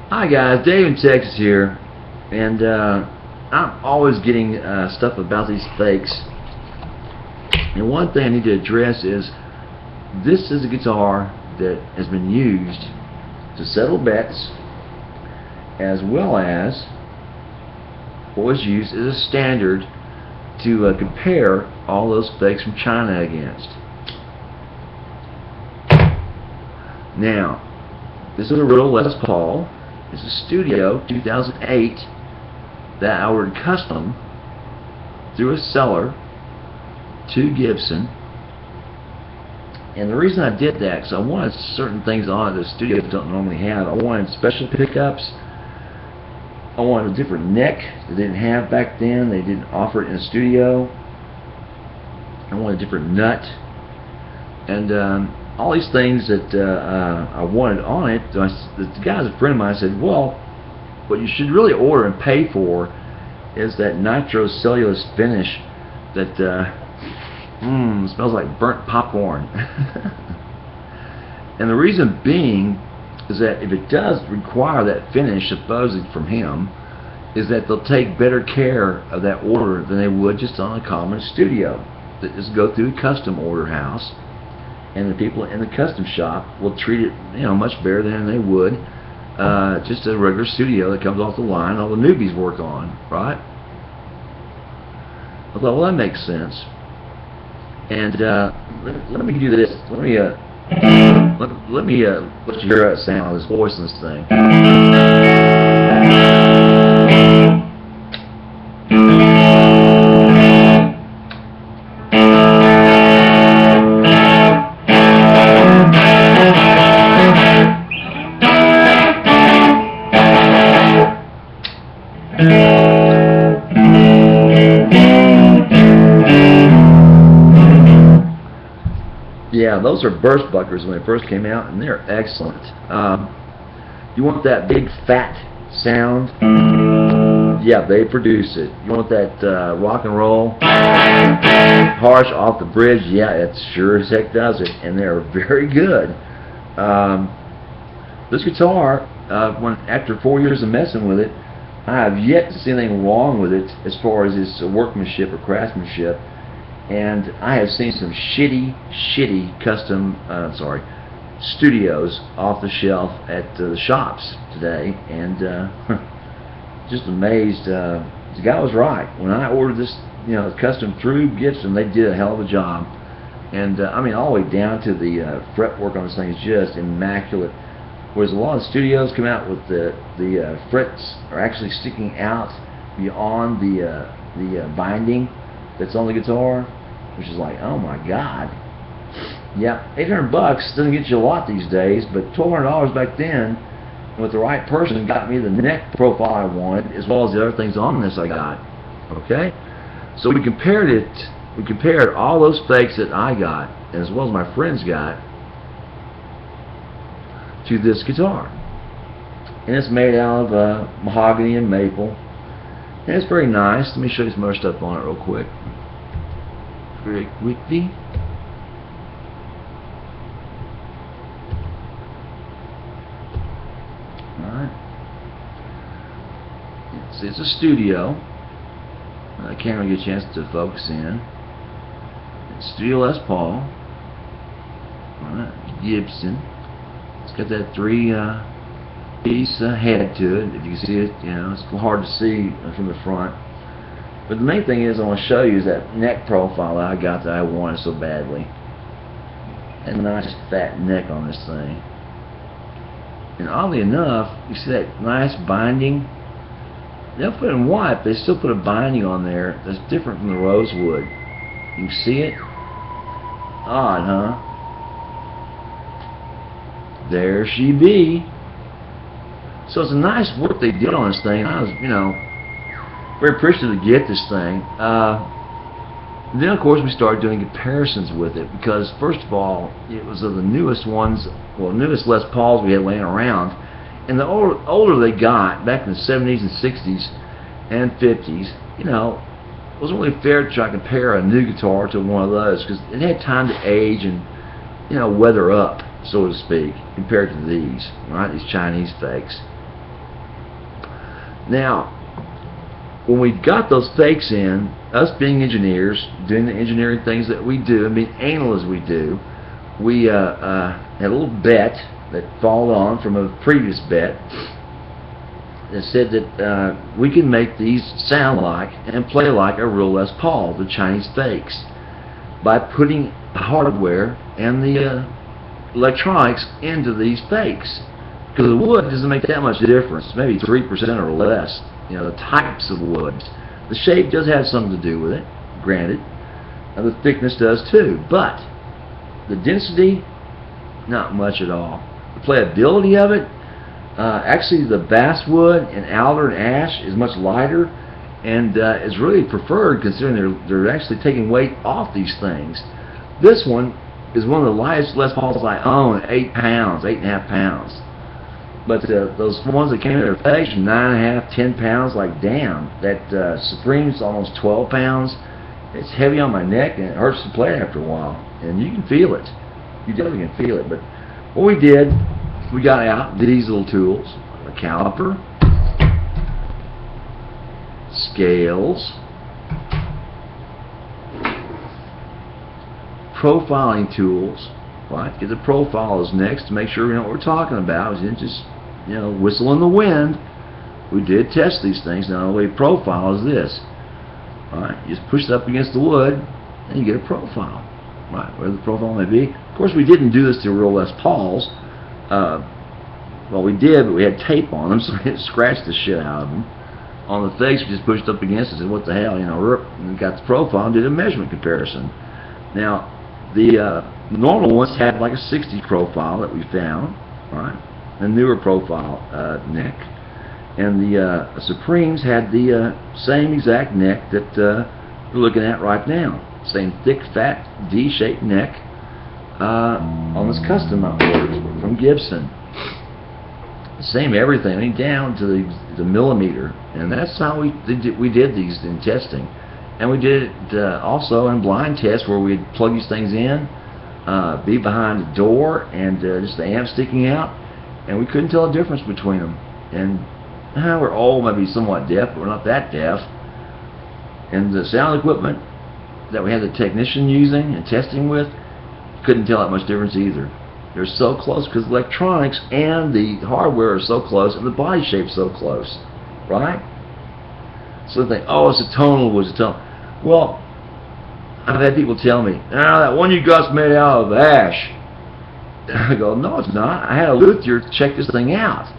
Hi guys, Dave in Texas here, and I'm always getting stuff about these fakes. And one thing I need to address is this is a guitar that has been used to settle bets, as well as what was used as a standard to compare all those fakes from China against. Now, this is a real Les Paul. It's a Studio 2008 that I ordered custom through a seller to Gibson. And the reason I did that is I wanted certain things on it that studios don't normally have. I wanted special pickups. I wanted a different neck that they didn't have back then. They didn't offer it in a studio. I wanted a different nut. And all these things that I wanted on it. So the guy's a friend of mine. Said, well, what you should really order and pay for is that nitrocellulose finish that smells like burnt popcorn. And the reason being is that if it does require that finish, supposedly from him, is that they'll take better care of that order than they would just on a common studio. That just go through a custom order house, and the people in the custom shop will treat it, much better than they would just a regular studio that comes off the line all the newbies work on, right? I thought, well, that makes sense. And let me do this. Let me let you hear that sound, his voice in this thing. Yeah, those are burst buckers when they first came out, and they're excellent. You want that big fat sound? Yeah, they produce it. You want that rock and roll, harsh off the bridge? Yeah, it sure as heck does it, and they're very good. This guitar, after 4 years of messing with it, I have yet to see anything wrong with it as far as its workmanship or craftsmanship. And I have seen some shitty custom, studios off the shelf at the shops today, and just amazed. The guy was right. When I ordered this, custom through Gibson, they did a hell of a job. And I mean, all the way down to the fretwork on this thing is just immaculate. Whereas a lot of studios come out with the frets are actually sticking out beyond the binding that's on the guitar, which is like, oh my god. Yeah, $800 doesn't get you a lot these days, but $1,200 back then, with the right person, got me the neck profile I wanted, as well as the other things on this I got. Okay, so we compared it. We compared all those fakes that I got, as well as my friends got, to this guitar, and it's made out of mahogany and maple. And it's very nice. Let me show you some other stuff on it real quick. Very quickly. Alright. It's a studio. I can't really get a chance to focus in. It's Studio Les Paul. Alright. Gibson. It's got that three-piece head to it. If you can see it, it's hard to see from the front. But the main thing is I want to show you is that neck profile that I got that I wanted so badly. And a nice fat neck on this thing. And oddly enough, you see that nice binding? They'll put it in white, but they still put a binding on there that's different from the rosewood. You can see it? Odd, huh? There she be. So it's a nice work they did on this thing. I was, very appreciative to get this thing. Then of course we started doing comparisons with it, because first of all, it was of the newest ones, newest Les Pauls we had laying around, and the older they got, back in the 70s and 60s and 50s, it wasn't really fair to try to compare a new guitar to one of those, because it had time to age and weather up, so to speak, compared to these, right? These Chinese fakes. Now, when we got those fakes in, us being engineers, doing the engineering things that we do, and being anal as we do, we had a little bet that followed on from a previous bet that said that we can make these sound like and play like a real Les Paul, the Chinese fakes, by putting the hardware and the electronics into these fakes. Because the wood doesn't make that much difference, maybe 3% or less. You know, the types of woods. The shape does have something to do with it, granted. And the thickness does too, but the density, not much at all. The playability of it, actually the basswood and alder and ash is much lighter and is really preferred considering they're actually taking weight off these things. This one is one of the lightest Les Pauls I own, 8 pounds, 8.5 pounds. But those ones that came in their fakes, 9.5, 10 pounds, like damn, that Supreme's almost 12 pounds. It's heavy on my neck and it hurts to play after a while. And you can feel it. You definitely can feel it. But what we did, we got out these little tools, a caliper, scales, profiling tools. Right? Get the profiles next to make sure we know what we're talking about. We didn't just, you know, whistle in the wind. We did test these things. Now the way profile is this. Alright, you just push it up against the wood and you get a profile. Right, where the profile may be. Of course we didn't do this to real Les Pauls. Well, we did, but we had tape on them, so we had to scratch the shit out of them. On the fakes, we just pushed up against it and said, what the hell, you know, and we got the profile and did a measurement comparison. Now, the normal ones had like a 60 profile that we found, right? A newer profile neck. And the Supremes had the same exact neck that we're looking at right now. Same thick, fat, D-shaped neck on this custom I ordered from Gibson. Same everything, I mean, down to the millimeter. And that's how we did these in testing. And we did it also in blind tests where we'd plug these things in, be behind the door, and just the amp sticking out, and we couldn't tell the difference between them. And we're all maybe somewhat deaf, but we're not that deaf. And the sound equipment that we had the technician using and testing with, couldn't tell that much difference either. They're so close because the electronics and the hardware are so close and the body shape's so close, right? So they think, oh, it's a tonal wood, it's a tonal. Well, I've had people tell me, that one you got's made out of ash. I go, no, it's not. I had a luthier check this thing out.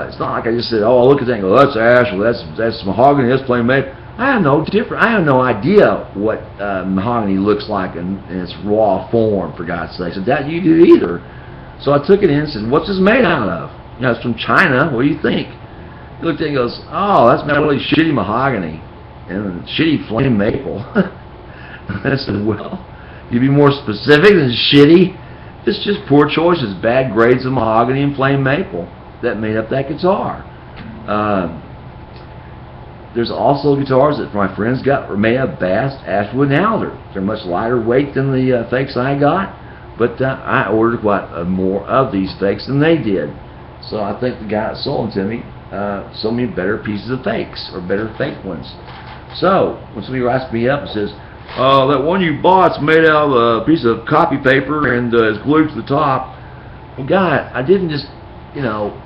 It's not like I just said, oh, I look at that and go, that's ash, well, that's mahogany, that's plain maple. I have no idea what mahogany looks like in its raw form, for God's sake. So that you do either. So I took it in and said, what's this made out of? You know, it's from China. What do you think? He looked at it and goes, oh, that's really shitty mahogany and shitty flame maple. I said, well, you be more specific than shitty. It's just poor choices, bad grades of mahogany and flame maple that made up that guitar. There's also guitars that my friends got were made of bass, ashwood, and alder. They're much lighter weight than the fakes I got, but I ordered quite more of these fakes than they did. So I think the guy that sold them to me sold me better pieces of fakes, or better fake ones. So when somebody writes me up and says, oh, that one you bought's made out of a piece of copy paper and is glued to the top. Well, guy, I didn't just, you know,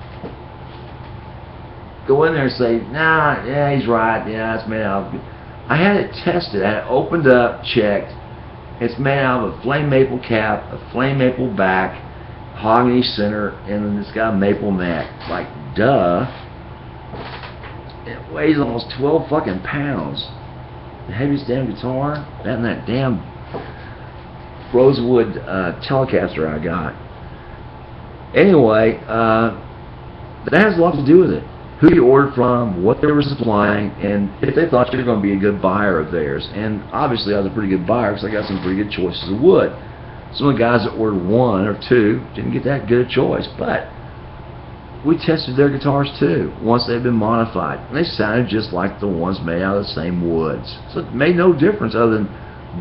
go in there and say, nah, yeah, he's right, yeah, it's made out of... I had it tested, I had it opened up, checked. It's made out of a flame maple cap, a flame maple back, mahogany center, and then it's got a maple neck. Like, duh. It weighs almost 12 fucking pounds. The heaviest damn guitar, that and that damn rosewood Telecaster I got. Anyway, that has a lot to do with it. Who you ordered from, what they were supplying, and if they thought you were going to be a good buyer of theirs. And obviously I was a pretty good buyer because I got some pretty good choices of wood. Some of the guys that ordered one or two didn't get that good a choice, but we tested their guitars too once they'd been modified, and they sounded just like the ones made out of the same woods. So it made no difference other than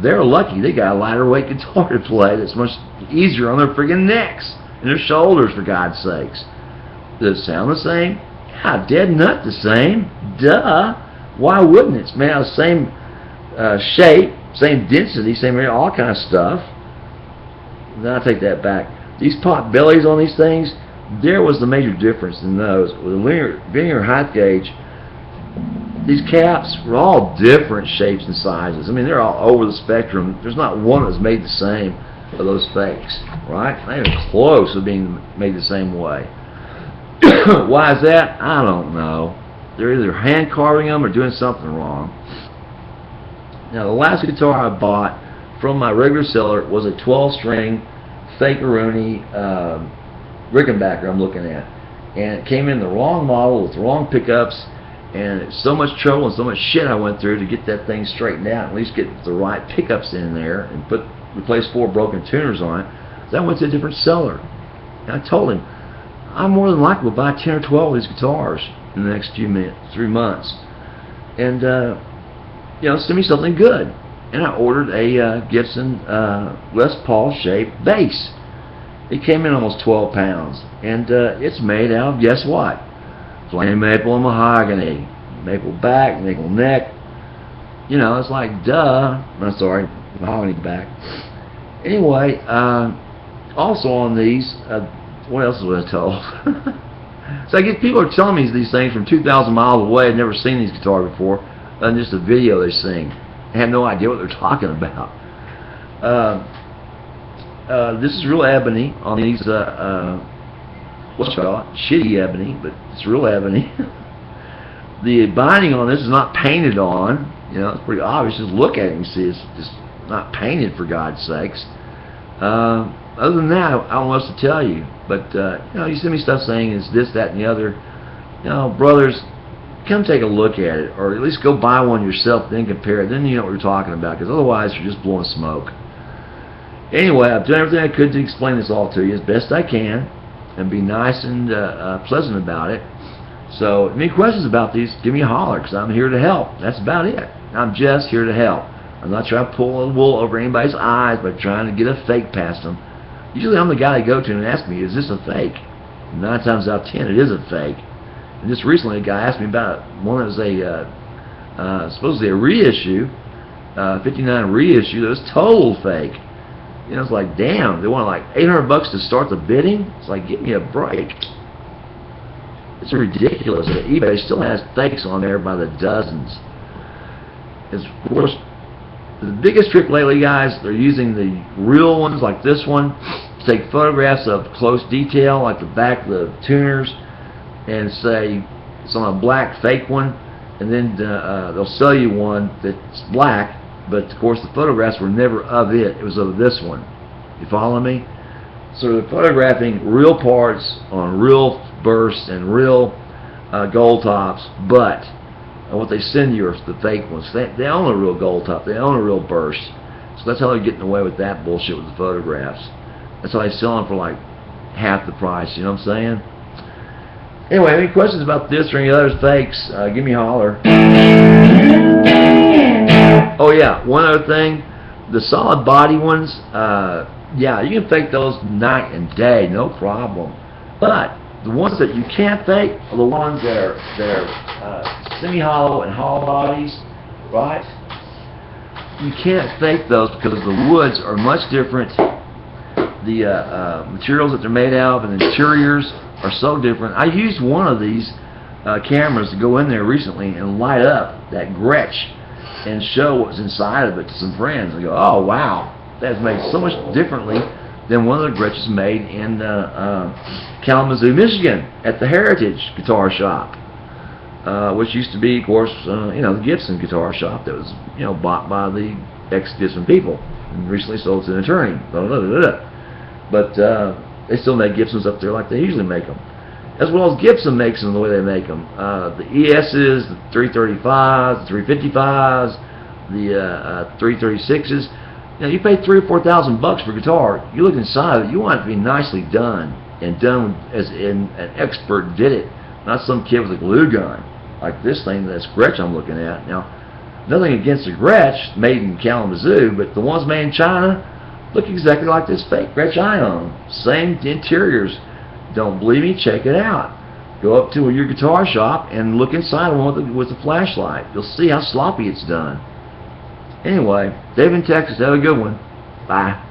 they're lucky they got a lighter weight guitar to play that's much easier on their friggin' necks and their shoulders, for God's sakes. Does it sound the same? Yeah, dead nut the same. Duh. Why wouldn't it? It's made out of the same shape, same density, same area, all kind of stuff. Then I take that back. These pot bellies on these things, there was the major difference in those. With the linear height gauge, these caps were all different shapes and sizes. I mean, they're all over the spectrum. There's not one that's made the same of those fakes, right? Not even close to being made the same way. Why is that? I don't know. They're either hand carving them or doing something wrong. Now, the last guitar I bought from my regular seller was a 12-string fake-a-rooney Rickenbacker I'm looking at. And it came in the wrong model with the wrong pickups, and it's so much trouble and so much shit I went through to get that thing straightened out, at least get the right pickups in there and replace 4 broken tuners on it. So I went to a different seller. And I told him, I'm more than likely to buy 10 or 12 of these guitars in the next 3 months. And, send me something good. And I ordered a Gibson Les Paul shaped bass. It came in almost 12 pounds. And it's made out of, guess what? Plain maple and mahogany. Maple back, maple neck. It's like, duh. I'm sorry, mahogany back. Anyway, also on these, what else was I told? So I get people are telling me these things from 2,000 miles away. I've never seen these guitars before. And just a video they sing. I have no idea what they're talking about. This is real ebony on these, what's it called? Shitty ebony, but it's real ebony. The binding on this is not painted on. It's pretty obvious. Just look at it and see it's just not painted, for God's sakes. Other than that, I don't know what else to tell you. But, you send me stuff saying it's this, that, and the other. Brothers, come take a look at it, or at least go buy one yourself, then compare it. Then you know what we're talking about, because otherwise you're just blowing smoke. Anyway, I've done everything I could to explain this all to you as best I can, and be nice and pleasant about it. So, if any questions about these, give me a holler, because I'm here to help. That's about it. I'm just here to help. I'm not trying to pull the wool over anybody's eyes by trying to get a fake past them. Usually I'm the guy they go to and ask me, is this a fake? 9 times out of 10, it is a fake. And just recently, a guy asked me about one that was supposedly a reissue, 59 reissue that was total fake. It's like, damn, they want like $800 to start the bidding? It's like, give me a break. It's ridiculous that eBay still has fakes on there by the dozens. It's, of course, the biggest trick lately, guys, they're using the real ones like this one to take photographs of close detail, like the back of the tuners, and say it's on a black fake one, and then they'll sell you one that's black, but of course the photographs were never of it. It was of this one. You follow me? So they're photographing real parts on real bursts and real gold tops, but what they send you are the fake ones. They own a real gold top. They own a real burst. So that's how they're getting away with that bullshit with the photographs. That's how they sell them for like half the price. You know what I'm saying? Anyway, any questions about this or any other fakes, give me a holler. Oh yeah, one other thing. The solid body ones, yeah, you can fake those night and day, no problem. But the ones that you can't fake are the ones that are semi-hollow and hollow bodies, right? You can't fake those because the woods are much different. The materials that they're made out of and the interiors are so different. I used one of these cameras to go in there recently and light up that Gretsch and show what's inside of it to some friends. They go, oh wow, that's made so much differently than one of the Gretches made in Kalamazoo, Michigan, at the Heritage Guitar Shop, which used to be, of course, the Gibson Guitar Shop that was, bought by the ex-Gibson people and recently sold to an attorney. But they still make Gibsons up there like they usually make them, as well as Gibson makes them the way they make them. The ES's, the 335s, the 355s, the 336s. You pay $3,000 or $4,000 for a guitar. You look inside of it, you want it to be nicely done and done as in an expert did it, not some kid with a glue gun like this thing, that's Gretsch I'm looking at. Now, nothing against the Gretsch made in Kalamazoo, but the ones made in China look exactly like this fake Gretsch I own. Same interiors. Don't believe me? Check it out. Go up to your guitar shop and look inside one with a flashlight. You'll see how sloppy it's done. Anyway, Dave in Texas, have a good one. Bye.